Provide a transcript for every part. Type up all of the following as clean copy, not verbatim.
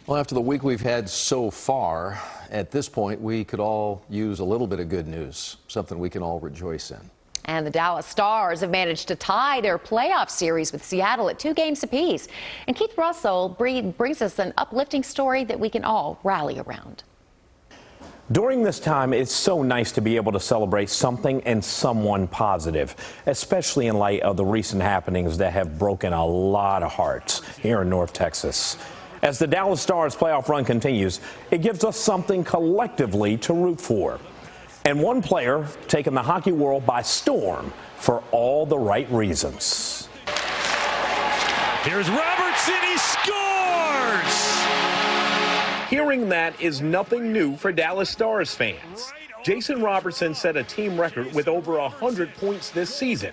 Well, after the week we've had so far, at this point, we could all use a little bit of good news, something we can all rejoice in. And the Dallas Stars have managed to tie their playoff series with Seattle at 2 games apiece. And Keith Russell brings us an uplifting story that we can all rally around. During this time, it's so nice to be able to celebrate something and someone positive, especially in light of the recent happenings that have broken a lot of hearts here in North Texas. As the Dallas Stars playoff run continues, it gives us something collectively to root for. And one player taking the hockey world by storm for all the right reasons. Here's Robertson, he scores! Hearing that is nothing new for Dallas Stars fans. Jason Robertson set a team record with over 100 points this season.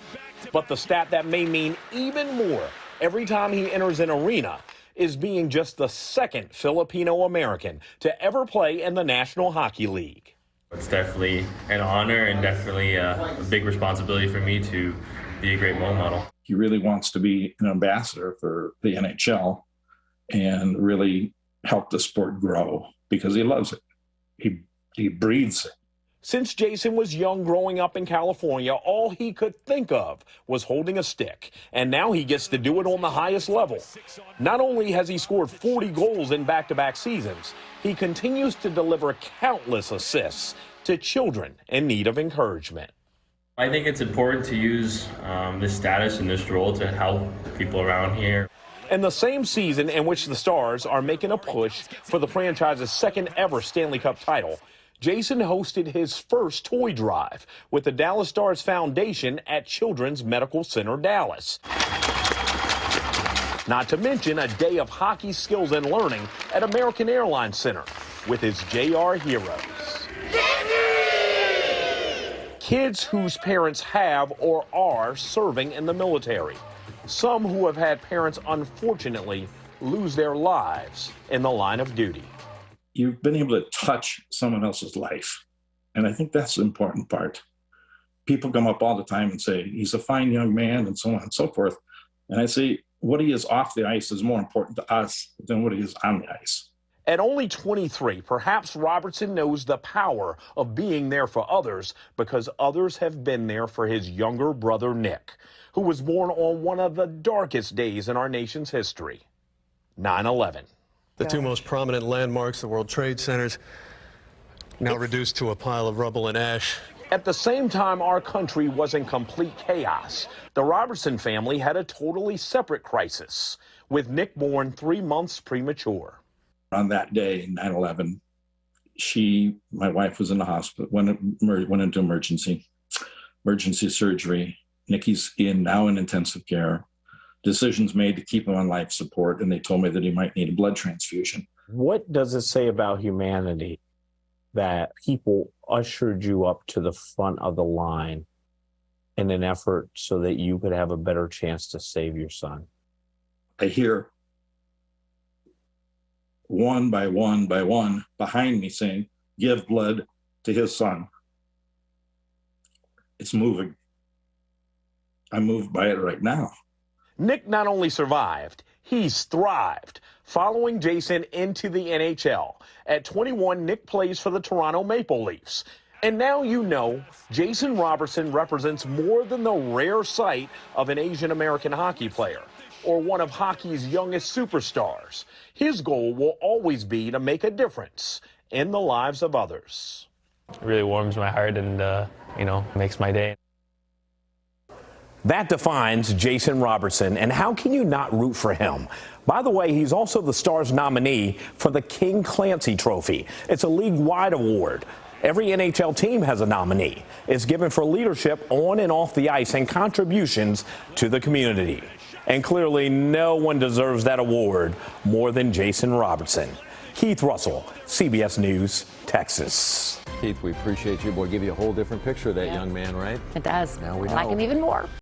But the stat that may mean even more every time he enters an arena is being just the second Filipino-American to ever play in the National Hockey League. It's definitely an honor and definitely a big responsibility for me to be a great role model. He really wants to be an ambassador for the NHL and really help the sport grow because he loves it. He breathes it. Since Jason was young growing up in California, all he could think of was holding a stick. And now he gets to do it on the highest level. Not only has he scored 40 goals in back-to-back seasons, he continues to deliver countless assists to children in need of encouragement. I think it's important to use this status and this role to help people around here. In the same season in which the Stars are making a push for the franchise's second ever Stanley Cup title, Jason hosted his first toy drive with the Dallas Stars Foundation at Children's Medical Center Dallas. Not to mention a day of hockey skills and learning at American Airlines Center with his JR heroes. Kids whose parents have or are serving in the military. Some who have had parents unfortunately lose their lives in the line of duty. You've been able to touch someone else's life. And I think that's the important part. People come up all the time and say, he's a fine young man and so on and so forth. And I say, what he is off the ice is more important to us than what he is on the ice. At only 23, perhaps Robertson knows the power of being there for others because others have been there for his younger brother, Nick, who was born on one of the darkest days in our nation's history, 9/11. The two most prominent landmarks, the World Trade Centers, now reduced to a pile of rubble and ash. At the same time our country was in complete chaos, the Robertson family had a totally separate crisis, with Nick born 3 months premature. On that day, 9/11, my wife was in the hospital, went into emergency surgery. Nicky's now in intensive care. Decisions made to keep him on life support, and they told me that he might need a blood transfusion. What does it say about humanity that people ushered you up to the front of the line in an effort so that you could have a better chance to save your son? I hear one by one by one behind me saying, give blood to his son. It's moving. I'm moved by it right now. Nick not only survived, he's thrived, following Jason into the NHL. At 21, Nick plays for the Toronto Maple Leafs. And now you know Jason Robertson represents more than the rare sight of an Asian American hockey player or one of hockey's youngest superstars. His goal will always be to make a difference in the lives of others. It really warms my heart and, makes my day. That defines Jason Robertson, and how can you not root for him? By the way, he's also the Stars nominee for the King Clancy Trophy. It's a league-wide award. Every NHL team has a nominee. It's given for leadership on and off the ice and contributions to the community. And clearly, no one deserves that award more than Jason Robertson. Keith Russell, CBS News, Texas. Keith, we appreciate you. Boy, give you a whole different picture of that young man, right? It does. Now we I like know. him even more.